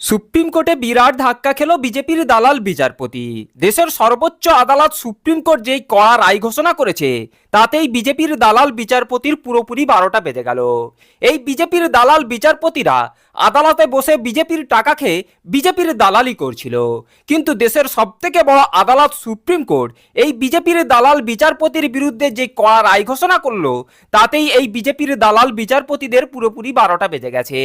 Supreme কোর্টে বিরাট ধাক্কা খেল বিজেপির দালাল বিচারপতি। দেশের সর্বোচ্চ আদালত সুপ্রিম কোর্ট যেই কড়া রায় ঘোষণা করেছে তাতেই বিজেপির দালাল বিচারপতির পুরোপুরি 12টা বেজে গেল। এই বিজেপির দালাল বিচারপতিরা আদালতে বসে বিজেপির টাকা খেয়ে বিজেপির দালালি করছিল, কিন্তু দেশের সবথেকে বড় আদালত সুপ্রিম কোর্ট এই বিজেপির দালাল বিচারপতির বিরুদ্ধে যে কড়া রায় ঘোষণা করলো তাতেই এই বিজেপির দালাল বিচারপতিদের পুরোপুরি 12টা বেজে গেছে।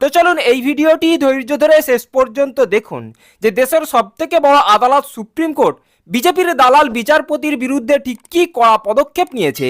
তো চলুন এই ভিডিওটি ধৈর্য ধরে শেষ পর্যন্ত দেখুন যে দেশের সবথেকে বড় আদালত সুপ্রিম কোর্ট বিজেপির দালাল বিচারপতির বিরুদ্ধে ঠিক কি কড়া পদক্ষেপ নিয়েছে,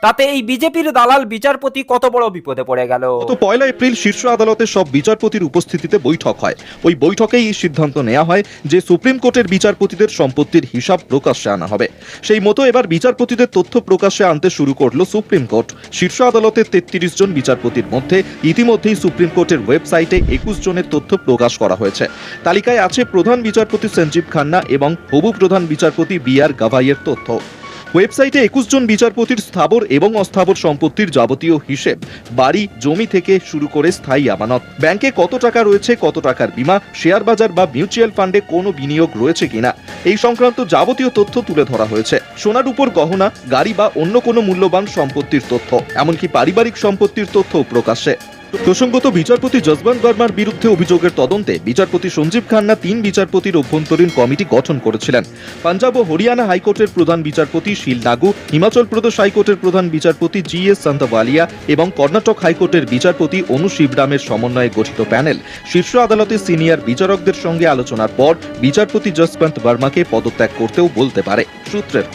তাতে এই বিজেপির দালাল বিচারপতি কত বড় বিপদে পড়ে গেল। গত 1 এপ্রিল শীর্ষ আদালতের সব বিচারপতির উপস্থিতিতে বৈঠক হয়। ওই বৈঠকেই এই সিদ্ধান্ত নেওয়া হয় যে সুপ্রিম কোর্টের বিচারপতিদের সম্পত্তির হিসাব প্রকাশ্যে আনা হবে। সেই মতো এবার বিচারপতিদের তথ্য প্রকাশ্যে আনতে শুরু করলো সুপ্রিম কোর্ট। শীর্ষ আদালতের 33 জন বিচারপতির মধ্যে ইতিমধ্যেই সুপ্রিম কোর্টের ওয়েবসাইটে 21 জনের তথ্য প্রকাশ করা হয়েছে। তালিকায় আছে প্রধান বিচারপতি সঞ্জীব খান্না এবং হবু প্রধান বিচারপতি বি.আর. গাভাইয়ের তথ্য। ওয়েবসাইটে 21 জন বিচারপতির স্থাবর এবং অস্থাবর সম্পত্তির যাবতীয় হিসেব, বাড়ি জমি থেকে শুরু করে স্থায়ী আমানত, ব্যাংকে কত টাকা রয়েছে, কত টাকার বীমা, শেয়ার বাজার বা মিউচুয়াল ফান্ডে কোনো বিনিয়োগ রয়েছে কিনা, এই সংক্রান্ত যাবতীয় তথ্য তুলে ধরা হয়েছে। সোনার উপর গহনা, গাড়ি বা অন্য কোনো মূল্যবান সম্পত্তির তথ্য, এমনকি পারিবারিক সম্পত্তির তথ্যও প্রকাশ্যে। প্রসঙ্গত বিচারপতি যশবন্ত বর্মার বিরুদ্ধে অভিযোগের তদন্তে বিচারপতি সঞ্জীব খান্না 3 বিচারপতির অভ্যন্তরীণ কমিটি গঠন করেছিলেন। পাঞ্জাব ও হরিয়ানা হাইকোর্টের প্রধান বিচারপতি শিল নাগু, হিমাচল প্রদেশ হাইকোর্টের প্রধান বিচারপতি জি.এস. সান্তওয়ালিয়া এবং কর্ণাটক হাইকোর্টের বিচারপতি অনু শিবরামের সমন্বয়ে গঠিত প্যানেল শীর্ষ আদালতের সিনিয়র বিচারকদের সঙ্গে আলোচনার পর বিচারপতি যশবন্ত বর্মাকে পদত্যাগ করতেও বলতে পারে, সূত্রের খবর।